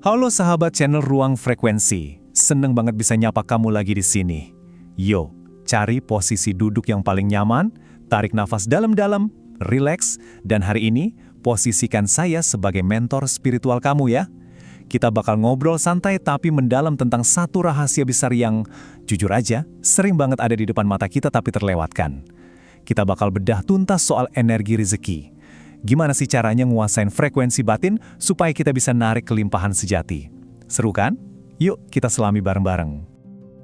Halo sahabat channel Ruang Frekuensi, seneng banget bisa nyapa kamu lagi di sini. Yo, cari posisi duduk yang paling nyaman, tarik nafas dalam-dalam, rileks, dan hari ini posisikan saya sebagai mentor spiritual kamu ya. Kita bakal ngobrol santai tapi mendalam tentang satu rahasia besar yang, jujur aja, sering banget ada di depan mata kita tapi terlewatkan. Kita bakal bedah tuntas soal energi rezeki. Gimana sih caranya nguasain frekuensi batin supaya kita bisa narik kelimpahan sejati? Seru kan? Yuk kita selami bareng-bareng.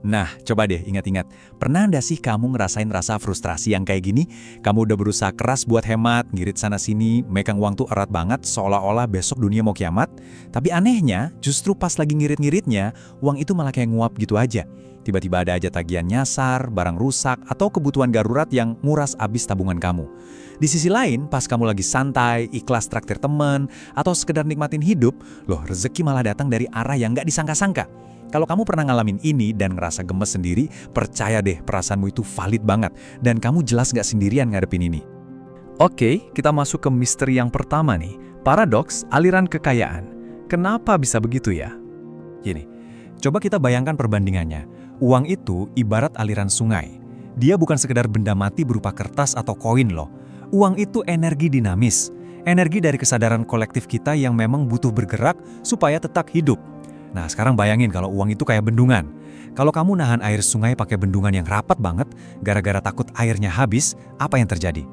Nah, coba deh ingat-ingat, pernah nggak sih kamu ngerasain rasa frustrasi yang kayak gini? Kamu udah berusaha keras buat hemat, ngirit sana-sini, megang uang tuh erat banget, seolah-olah besok dunia mau kiamat. Tapi anehnya, justru pas lagi ngirit-ngiritnya, uang itu malah kayak nguap gitu aja. Tiba-tiba ada aja tagihan nyasar, barang rusak, atau kebutuhan darurat yang nguras abis tabungan kamu. Di sisi lain, pas kamu lagi santai, ikhlas traktir temen, atau sekedar nikmatin hidup, loh rezeki malah datang dari arah yang nggak disangka-sangka. Kalau kamu pernah ngalamin ini dan ngerasa gemes sendiri, percaya deh perasaanmu itu valid banget, dan kamu jelas nggak sendirian ngadepin ini. Oke, kita masuk ke misteri yang pertama nih, paradoks aliran kekayaan. Kenapa bisa begitu ya? Gini, coba kita bayangkan perbandingannya. Uang itu ibarat aliran sungai. Dia bukan sekedar benda mati berupa kertas atau koin loh. Uang itu energi dinamis, energi dari kesadaran kolektif kita yang memang butuh bergerak supaya tetap hidup. Nah, sekarang bayangin kalau uang itu kayak bendungan. Kalau kamu nahan air sungai pakai bendungan yang rapat banget, gara-gara takut airnya habis, apa yang terjadi?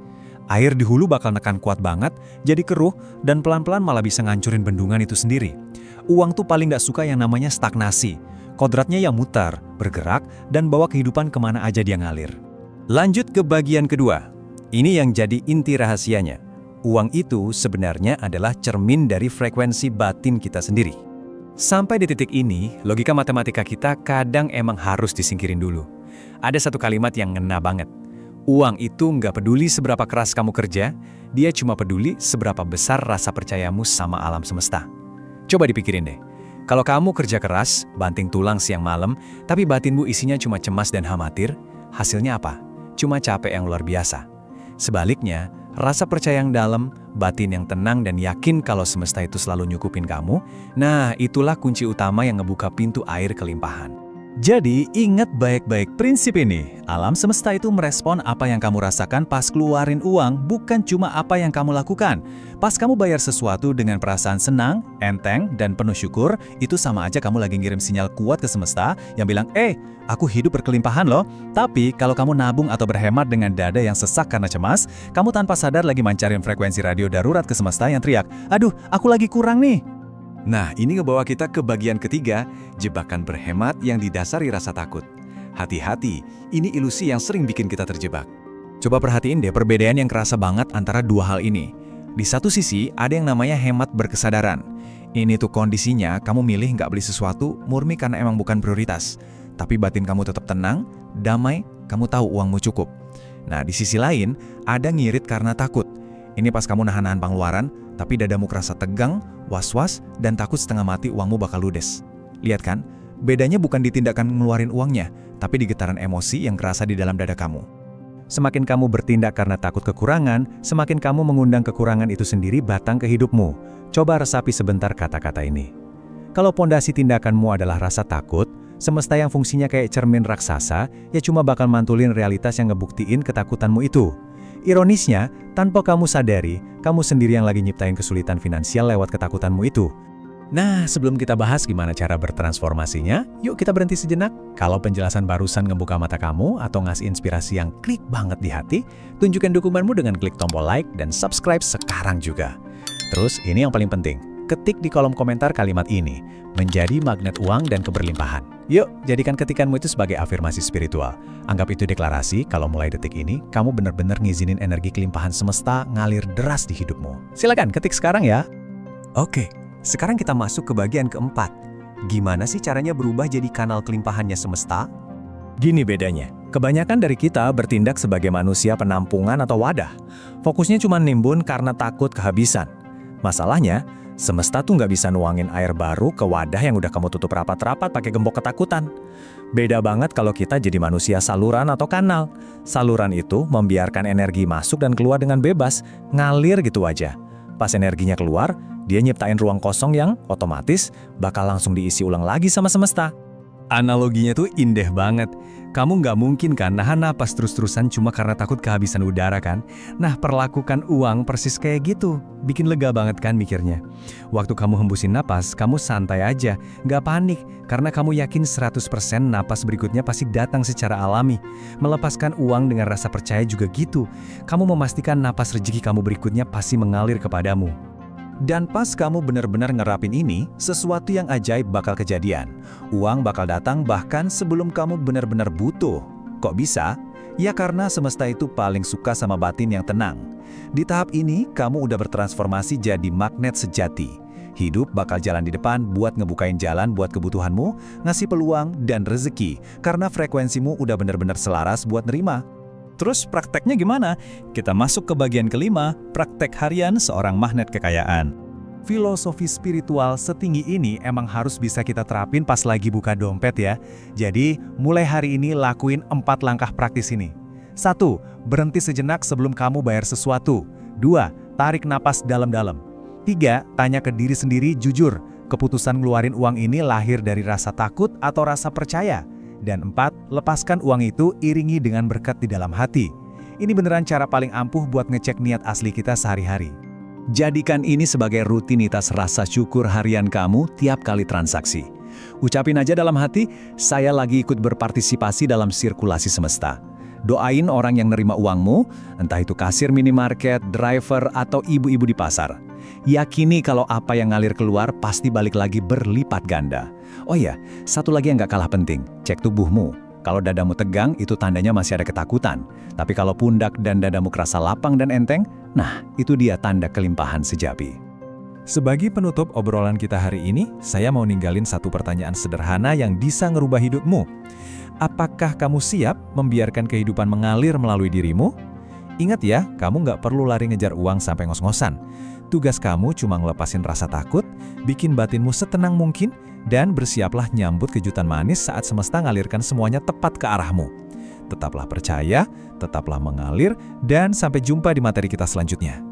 Air di hulu bakal nekan kuat banget, jadi keruh, dan pelan-pelan malah bisa ngancurin bendungan itu sendiri. Uang tuh paling nggak suka yang namanya stagnasi. Kodratnya yang mutar, bergerak, dan bawa kehidupan kemana aja dia ngalir. Lanjut ke bagian kedua. Ini yang jadi inti rahasianya. Uang itu sebenarnya adalah cermin dari frekuensi batin kita sendiri. Sampai di titik ini, logika matematika kita kadang emang harus disingkirin dulu. Ada satu kalimat yang ngena banget. Uang itu nggak peduli seberapa keras kamu kerja, dia cuma peduli seberapa besar rasa percayamu sama alam semesta. Coba dipikirin deh. Kalau kamu kerja keras, banting tulang siang malam, tapi batinmu isinya cuma cemas dan khawatir, hasilnya apa? Cuma capek yang luar biasa. Sebaliknya, rasa percaya yang dalam, batin yang tenang dan yakin kalau semesta itu selalu nyukupin kamu, nah itulah kunci utama yang ngebuka pintu air kelimpahan. Jadi, ingat baik-baik prinsip ini. Alam semesta itu merespon apa yang kamu rasakan pas keluarin uang, bukan cuma apa yang kamu lakukan. Pas kamu bayar sesuatu dengan perasaan senang, enteng, dan penuh syukur, itu sama aja kamu lagi ngirim sinyal kuat ke semesta yang bilang, aku hidup berkelimpahan loh. Tapi kalau kamu nabung atau berhemat dengan dada yang sesak karena cemas, kamu tanpa sadar lagi mancarin frekuensi radio darurat ke semesta yang teriak, aduh, aku lagi kurang nih. Nah, ini ngebawa kita ke bagian ketiga, jebakan berhemat yang didasari rasa takut. Hati-hati, ini ilusi yang sering bikin kita terjebak. Coba perhatiin deh perbedaan yang kerasa banget antara dua hal ini. Di satu sisi, ada yang namanya hemat berkesadaran. Ini tuh kondisinya kamu milih nggak beli sesuatu murni karena emang bukan prioritas. Tapi batin kamu tetap tenang, damai, kamu tahu uangmu cukup. Nah, di sisi lain, ada ngirit karena takut. Ini pas kamu nahan-nahan pengeluaran, tapi dadamu kerasa tegang, was-was, dan takut setengah mati uangmu bakal ludes. Lihat kan, bedanya bukan di tindakan ngeluarin uangnya, tapi di getaran emosi yang kerasa di dalam dada kamu. Semakin kamu bertindak karena takut kekurangan, semakin kamu mengundang kekurangan itu sendiri batang ke hidupmu. Coba resapi sebentar kata-kata ini. Kalau pondasi tindakanmu adalah rasa takut, semesta yang fungsinya kayak cermin raksasa, ya cuma bakal mantulin realitas yang ngebuktiin ketakutanmu itu. Ironisnya, tanpa kamu sadari, kamu sendiri yang lagi nyiptain kesulitan finansial lewat ketakutanmu itu. Nah, sebelum kita bahas gimana cara bertransformasinya, yuk kita berhenti sejenak. Kalau penjelasan barusan ngebuka mata kamu atau ngasih inspirasi yang klik banget di hati, tunjukkan dukunganmu dengan klik tombol like dan subscribe sekarang juga. Terus, ini yang paling penting. Ketik di kolom komentar kalimat ini, menjadi magnet uang dan keberlimpahan. Yuk, jadikan ketikanmu itu sebagai afirmasi spiritual. Anggap itu deklarasi kalau mulai detik ini, kamu benar-benar ngizinin energi kelimpahan semesta ngalir deras di hidupmu. Silakan ketik sekarang ya. Oke, sekarang kita masuk ke bagian keempat. Gimana sih caranya berubah jadi kanal kelimpahannya semesta? Gini bedanya, kebanyakan dari kita bertindak sebagai manusia penampungan atau wadah. Fokusnya cuma nimbun karena takut kehabisan. Masalahnya, semesta tuh nggak bisa nuangin air baru ke wadah yang udah kamu tutup rapat-rapat pakai gembok ketakutan. Beda banget kalau kita jadi manusia saluran atau kanal. Saluran itu membiarkan energi masuk dan keluar dengan bebas, ngalir gitu aja. Pas energinya keluar, Dia nyiptain ruang kosong yang otomatis bakal langsung diisi ulang lagi sama semesta. Analoginya tuh indah banget. Kamu nggak mungkin kan nahan napas terus-terusan cuma karena takut kehabisan udara kan? Nah, perlakukan uang persis kayak gitu. Bikin lega banget kan mikirnya. Waktu kamu hembusin napas, kamu santai aja. Nggak panik, karena kamu yakin 100% napas berikutnya pasti datang secara alami. Melepaskan uang dengan rasa percaya juga gitu. Kamu memastikan napas rezeki kamu berikutnya pasti mengalir kepadamu. Dan pas kamu benar-benar ngerapin ini, sesuatu yang ajaib bakal kejadian. Uang bakal datang bahkan sebelum kamu benar-benar butuh. Kok bisa? Ya karena semesta itu paling suka sama batin yang tenang. Di tahap ini, kamu udah bertransformasi jadi magnet sejati. Hidup bakal jalan di depan buat ngebukain jalan buat kebutuhanmu, ngasih peluang dan rezeki, karena frekuensimu udah benar-benar selaras buat nerima. Terus prakteknya gimana? Kita masuk ke bagian kelima, praktek harian seorang magnet kekayaan. Filosofi spiritual setinggi ini emang harus bisa kita terapin pas lagi buka dompet ya. Jadi, mulai hari ini lakuin 4 langkah praktis ini. 1. Berhenti sejenak sebelum kamu bayar sesuatu. 2. Tarik napas dalam-dalam. 3. Tanya ke diri sendiri jujur, keputusan ngeluarin uang ini lahir dari rasa takut atau rasa percaya. Dan 4, lepaskan uang itu iringi dengan berkat di dalam hati. Ini beneran cara paling ampuh buat ngecek niat asli kita sehari-hari. Jadikan ini sebagai rutinitas rasa syukur harian kamu tiap kali transaksi. Ucapin aja dalam hati, saya lagi ikut berpartisipasi dalam sirkulasi semesta. Doain orang yang nerima uangmu, entah itu kasir minimarket, driver, atau ibu-ibu di pasar. Yakini kalau apa yang ngalir keluar pasti balik lagi berlipat ganda. Oh iya, satu lagi yang gak kalah penting, cek tubuhmu. Kalau dadamu tegang, itu tandanya masih ada ketakutan. Tapi kalau pundak dan dadamu kerasa lapang dan enteng, nah itu dia tanda kelimpahan sejati. Sebagai penutup obrolan kita hari ini, saya mau ninggalin satu pertanyaan sederhana yang bisa ngerubah hidupmu. Apakah kamu siap membiarkan kehidupan mengalir melalui dirimu? Ingat ya, kamu nggak perlu lari ngejar uang sampai ngos-ngosan. Tugas kamu cuma ngelepasin rasa takut, bikin batinmu setenang mungkin, dan bersiaplah nyambut kejutan manis saat semesta ngalirkan semuanya tepat ke arahmu. Tetaplah percaya, tetaplah mengalir, dan sampai jumpa di materi kita selanjutnya.